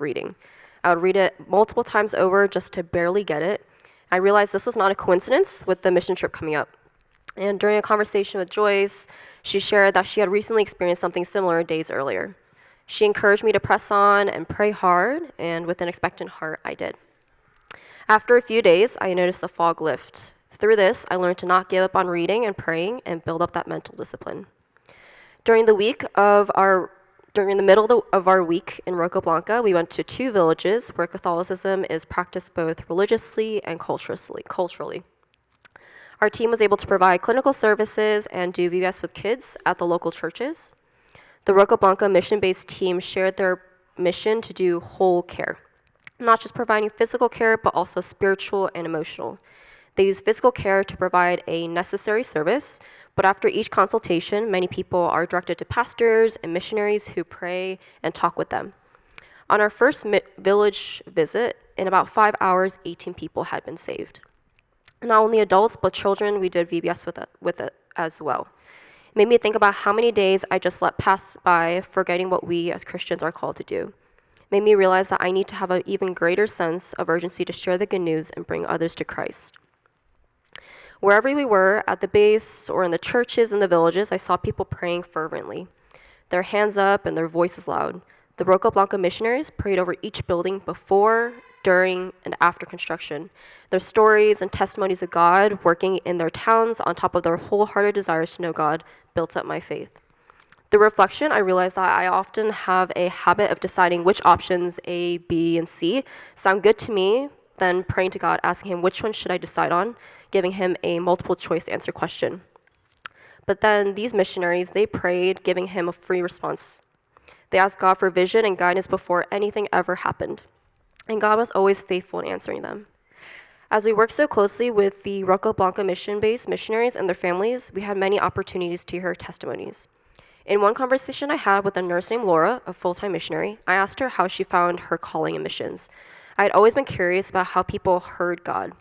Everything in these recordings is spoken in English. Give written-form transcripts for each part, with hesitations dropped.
reading. I would read it multiple times over just to barely get it. I realized this was not a coincidence with the mission trip coming up. And during a conversation with Joyce, she shared that she had recently experienced something similar days earlier. She encouraged me to press on and pray hard, and with an expectant heart, I did. After a few days, I noticed the fog lift. Through this, I learned to not give up on reading and praying and build up that mental discipline. During the middle of our week in Roca Blanca, we went to 2 villages where Catholicism is practiced both religiously and culturally. Our team was able to provide clinical services and do VBS with kids at the local churches. The Roca Blanca mission-based team shared their mission to do whole care, not just providing physical care, but also spiritual and emotional. They use physical care to provide a necessary service, but after each consultation, many people are directed to pastors and missionaries who pray and talk with them. On our first village visit, in about 5 hours, 18 people had been saved. Not only adults, but children, we did VBS with it as well. It made me think about how many days I just let pass by, forgetting what we as Christians are called to do. It made me realize that I need to have an even greater sense of urgency to share the good news and bring others to Christ. Wherever we were, at the base or in the churches and the villages, I saw people praying fervently, their hands up and their voices loud. The Roca Blanca missionaries prayed over each building before, during, and after construction. Their stories and testimonies of God working in their towns on top of their wholehearted desires to know God built up my faith. Through reflection, I realized that I often have a habit of deciding which options A, B, and C sound good to me, then praying to God, asking him which one should I decide on, giving him a multiple choice answer question. But then these missionaries, they prayed, giving him a free response. They asked God for vision and guidance before anything ever happened. And God was always faithful in answering them. As we worked so closely with the Roca Blanca mission-based missionaries and their families, we had many opportunities to hear testimonies. In one conversation I had with a nurse named Laura, a full-time missionary, I asked her how she found her calling in missions. I had always been curious about how people heard God.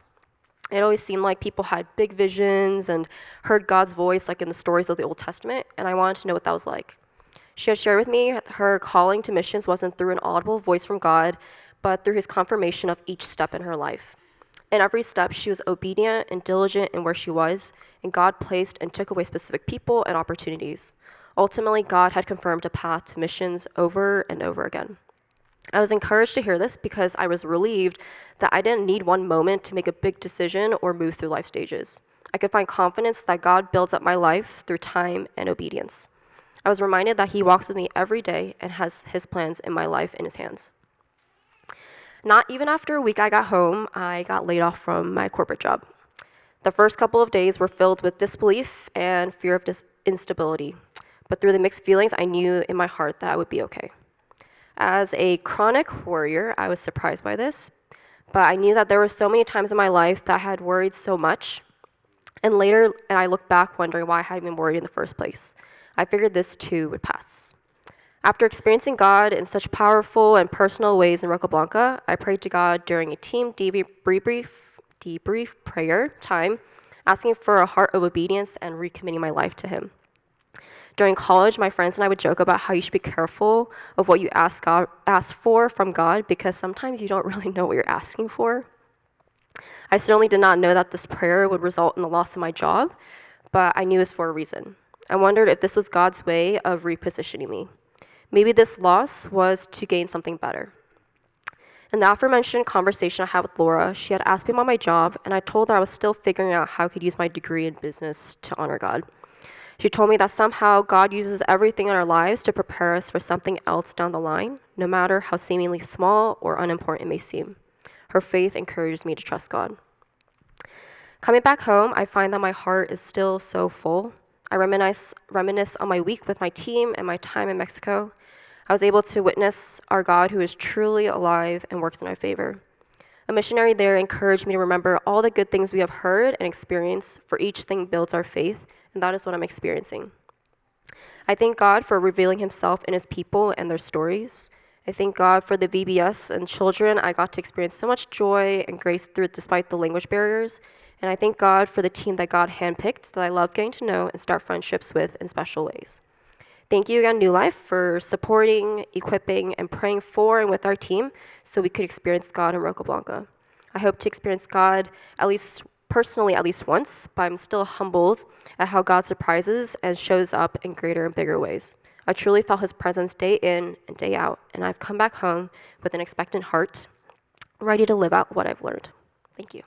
It always seemed like people had big visions and heard God's voice like in the stories of the Old Testament, and I wanted to know what that was like. She had shared with me her calling to missions wasn't through an audible voice from God, but through his confirmation of each step in her life. In every step, she was obedient and diligent in where she was, and God placed and took away specific people and opportunities. Ultimately, God had confirmed a path to missions over and over again. I was encouraged to hear this because I was relieved that I didn't need one moment to make a big decision or move through life stages. I could find confidence that God builds up my life through time and obedience. I was reminded that he walks with me every day and has his plans in my life in his hands. Not even after a week I got home, I got laid off from my corporate job. The first couple of days were filled with disbelief and fear of instability. But through the mixed feelings, I knew in my heart that I would be okay. As a chronic worrier, I was surprised by this, but I knew that there were so many times in my life that I had worried so much, and I looked back wondering why I had even worried in the first place. I figured this too would pass. After experiencing God in such powerful and personal ways in Roca Blanca, I prayed to God during a team debrief prayer time, asking for a heart of obedience and recommitting my life to him. During college, my friends and I would joke about how you should be careful of what you ask for from God, because sometimes you don't really know what you're asking for. I certainly did not know that this prayer would result in the loss of my job, but I knew it was for a reason. I wondered if this was God's way of repositioning me. Maybe this loss was to gain something better. In the aforementioned conversation I had with Laura, she had asked me about my job, and I told her I was still figuring out how I could use my degree in business to honor God. She told me that somehow God uses everything in our lives to prepare us for something else down the line, no matter how seemingly small or unimportant it may seem. Her faith encourages me to trust God. Coming back home, I find that my heart is still so full. I reminisce on my week with my team and my time in Mexico. I was able to witness our God who is truly alive and works in our favor. A missionary there encouraged me to remember all the good things we have heard and experienced, for each thing builds our faith, and that is what I'm experiencing. I thank God for revealing himself in his people and their stories. I thank God for the VBS and children. I got to experience so much joy and grace through it despite the language barriers. And I thank God for the team that God handpicked that I love getting to know and start friendships with in special ways. Thank you again, New Life, for supporting, equipping, and praying for and with our team so we could experience God in Roca Blanca. I hope to experience God at least personally at least once, but I'm still humbled at how God surprises and shows up in greater and bigger ways. I truly felt his presence day in and day out, and I've come back home with an expectant heart, ready to live out what I've learned. Thank you.